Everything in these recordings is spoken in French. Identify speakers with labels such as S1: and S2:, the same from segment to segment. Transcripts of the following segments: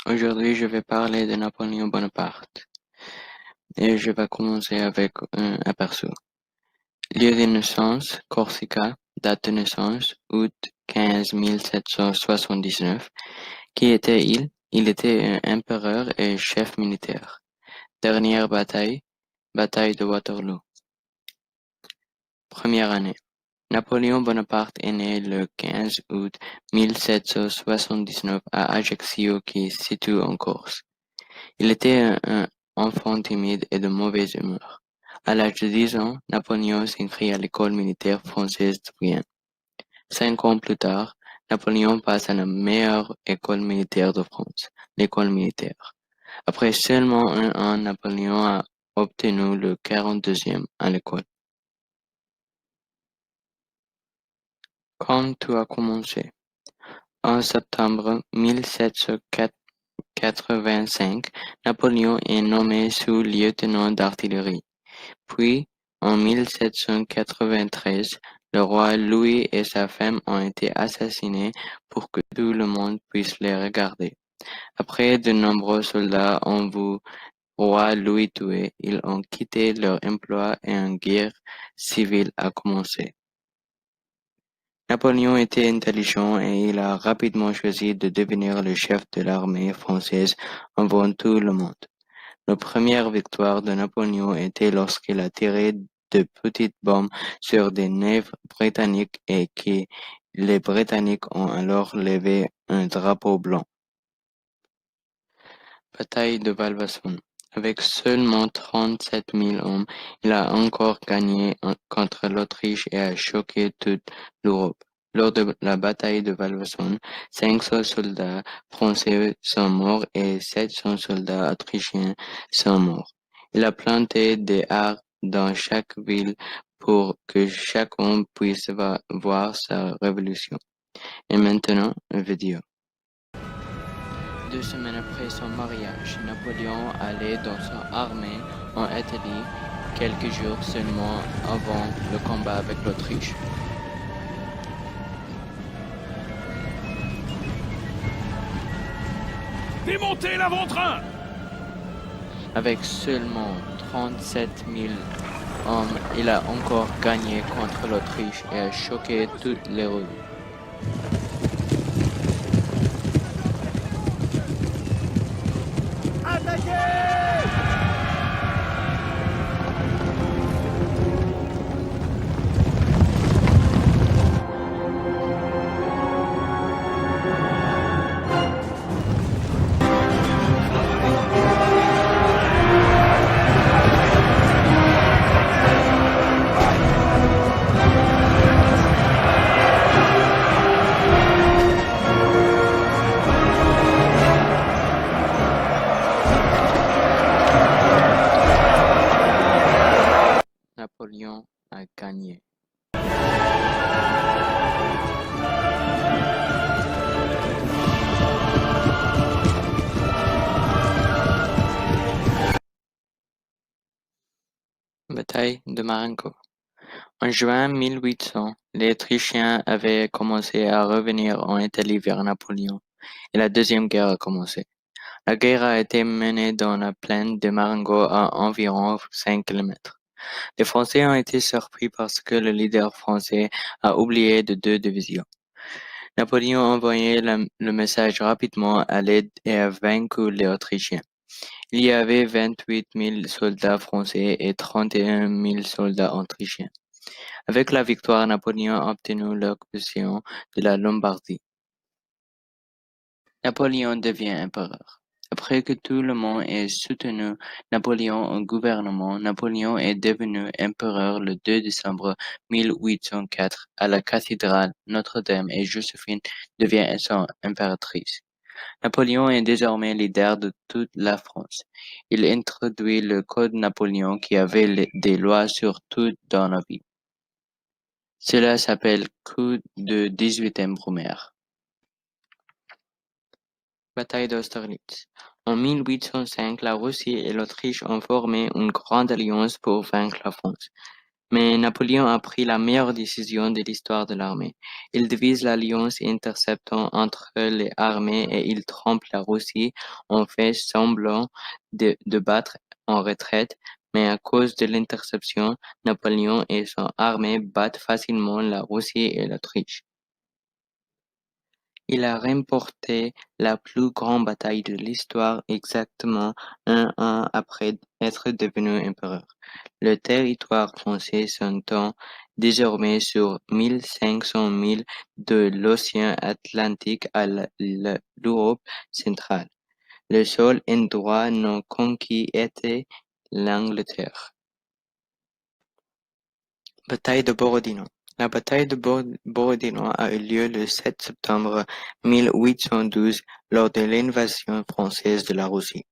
S1: Aujourd'hui, je vais parler de Napoléon Bonaparte et je vais commencer avec un aperçu. Lieu de naissance, Corsica, date de naissance, août 15 1779. Qui était-il? Il était un empereur et chef militaire. Dernière bataille, bataille de Waterloo. Première année. Napoléon Bonaparte est né le 15 août 1779 à Ajaccio qui se situe en Corse. Il était un enfant timide et de mauvaise humeur. À l'âge de 10 ans, Napoléon s'inscrit à l'école militaire française de Brienne. 5 ans plus tard, Napoléon passe à la meilleure école militaire de France, l'école militaire. Après seulement un an, Napoléon a obtenu le 42e à l'école. Quand tout a commencé? En septembre 1785, Napoléon est nommé sous-lieutenant d'artillerie. Puis, en 1793, le roi Louis et sa femme ont été assassinés pour que tout le monde puisse les regarder. Après de nombreux soldats ont vu roi Louis tué, ils ont quitté leur emploi et une guerre civile a commencé. Napoléon était intelligent et il a rapidement choisi de devenir le chef de l'armée française avant tout le monde. La première victoire de Napoléon était lorsqu'il a tiré de petites bombes sur des navires britanniques et que les Britanniques ont alors levé un drapeau blanc. Bataille de Valvasson. Avec seulement 37 000 hommes, il a encore gagné contre l'Autriche et a choqué toute l'Europe. Lors de la bataille de Valvasson, 500 soldats français sont morts et 700 soldats autrichiens sont morts. Il a planté des arbres dans chaque ville pour que chacun puisse voir sa révolution. Et maintenant, une vidéo. 2 semaines après son mariage, Napoléon allait dans son armée en Italie quelques jours seulement avant le combat avec l'Autriche.
S2: Démontez l'avant-train!
S1: Avec seulement 37 000 hommes, il a encore gagné contre l'Autriche et a choqué toutes les rues. Napoléon a gagné. Bataille de Marengo. En juin 1800, les Autrichiens avaient commencé à revenir en Italie vers Napoléon et la Deuxième Guerre a commencé. La guerre a été menée dans la plaine de Marengo à environ 5 kilomètres. Les Français ont été surpris parce que le leader français a oublié de 2 divisions. Napoléon a envoyé le message rapidement à l'aide et a vaincu les Autrichiens. Il y avait 28 000 soldats français et 31 000 soldats autrichiens. Avec la victoire, Napoléon a obtenu l'occupation de la Lombardie. Napoléon devient empereur. Après que tout le monde ait soutenu Napoléon au gouvernement, Napoléon est devenu empereur le 2 décembre 1804 à la cathédrale Notre-Dame et Joséphine devient son impératrice. Napoléon est désormais leader de toute la France. Il introduit le Code Napoléon qui avait des lois sur tout dans la vie. Cela s'appelle coup de 18e Brumaire. Bataille d'Austerlitz. En 1805, la Russie et l'Autriche ont formé une grande alliance pour vaincre la France. Mais Napoléon a pris la meilleure décision de l'histoire de l'armée. Il divise l'alliance interceptant entre les armées et il trompe la Russie en fait semblant de battre en retraite, mais à cause de l'interception, Napoléon et son armée battent facilement la Russie et l'Autriche. Il a remporté la plus grande bataille de l'histoire exactement un an après être devenu empereur. Le territoire français s'étend désormais sur 1500 milles de l'océan Atlantique à l'Europe centrale. Le seul endroit non conquis était l'Angleterre. Bataille de Borodino. La bataille de Borodino a eu lieu le 7 septembre 1812 lors de l'invasion française de la Russie.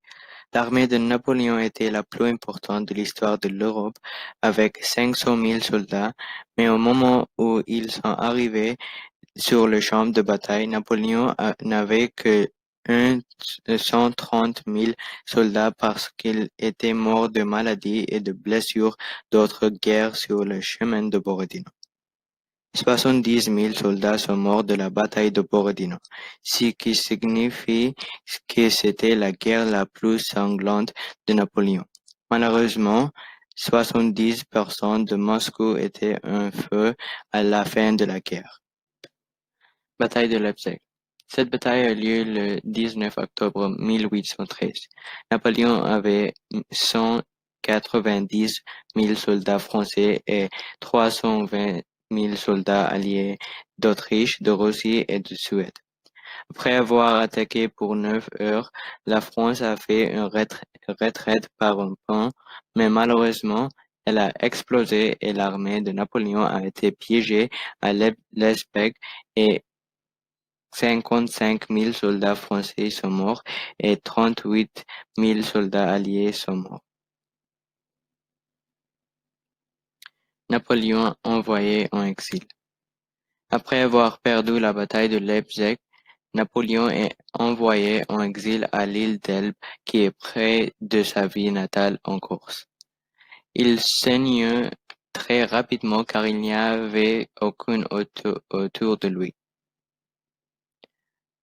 S1: L'armée de Napoléon était la plus importante de l'histoire de l'Europe avec 500 000 soldats, mais au moment où ils sont arrivés sur le champ de bataille, Napoléon n'avait que 130 000 soldats parce qu'il était mort de maladies et de blessures d'autres guerres sur le chemin de Borodino. 70 000 soldats sont morts de la bataille de Borodino, ce qui signifie que c'était la guerre la plus sanglante de Napoléon. Malheureusement, 70% de Moscou étaient en feu à la fin de la guerre. Bataille de Leipzig. Cette bataille a lieu le 19 octobre 1813. Napoléon avait 190 000 soldats français et 320 000 soldats alliés d'Autriche, de Russie et de Suède. Après avoir attaqué pour 9 heures, la France a fait une retraite par un pont, mais malheureusement, elle a explosé et l'armée de Napoléon a été piégée à Leipzig et 55 000 soldats français sont morts et 38 000 soldats alliés sont morts. Napoléon envoyé en exil. Après avoir perdu la bataille de Leipzig, Napoléon est envoyé en exil à l'île d'Elbe qui est près de sa ville natale en Corse. Il s'ennuie très rapidement car il n'y avait aucun autour de lui.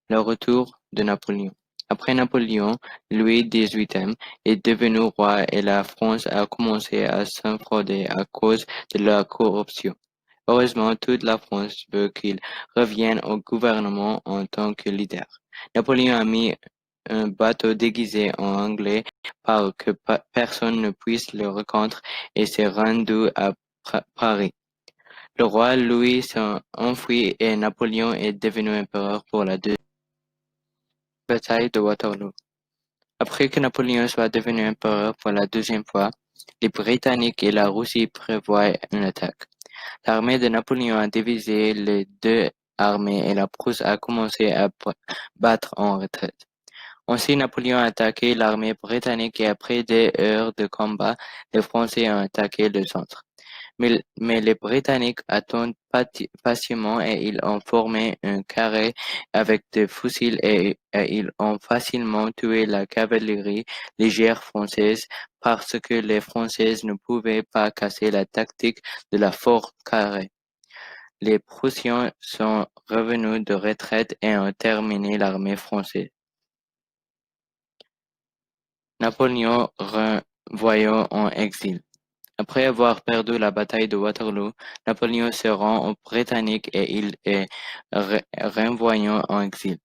S1: Le retour de Napoléon. Après Napoléon, Louis XVIII est devenu roi et la France a commencé à s'enfrauder à cause de la corruption. Heureusement, toute la France veut qu'il revienne au gouvernement en tant que leader. Napoléon a mis un bateau déguisé en anglais pour que personne ne puisse le rencontrer et s'est rendu à Paris. Le roi Louis s'est enfui et Napoléon est devenu empereur pour la deuxième bataille de Waterloo. Après que Napoléon soit devenu empereur pour la deuxième fois, les Britanniques et la Russie prévoient une attaque. L'armée de Napoléon a divisé les deux armées et la Prusse a commencé à battre en retraite. Ainsi, Napoléon a attaqué l'armée britannique et après des heures de combat, les Français ont attaqué le centre. Mais les Britanniques attendent patiemment et ils ont formé un carré avec des fusils et ils ont facilement tué la cavalerie légère française parce que les Françaises ne pouvaient pas casser la tactique de la forme carrée. Les Prussiens sont revenus de retraite et ont terminé l'armée française. Napoléon renvoyé en exil. Après avoir perdu la bataille de Waterloo, Napoléon se rend aux Britanniques et il est renvoyé en exil.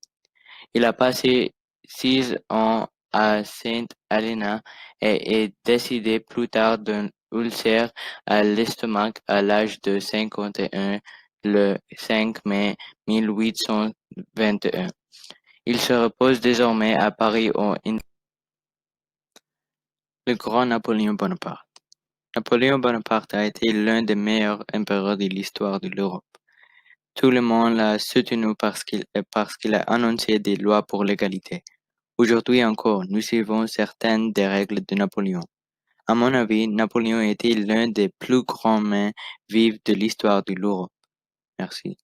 S1: Il a passé 6 ans à Saint Helena et est décédé plus tard d'un ulcère à l'estomac à l'âge de 51 le 5 mai 1821. Il se repose désormais à Paris le grand Napoléon Bonaparte. Napoléon Bonaparte a été l'un des meilleurs empereurs de l'histoire de l'Europe. Tout le monde l'a soutenu parce qu'il a annoncé des lois pour l'égalité. Aujourd'hui encore, nous suivons certaines des règles de Napoléon. À mon avis, Napoléon était l'un des plus grands mains vives de l'histoire de l'Europe. Merci.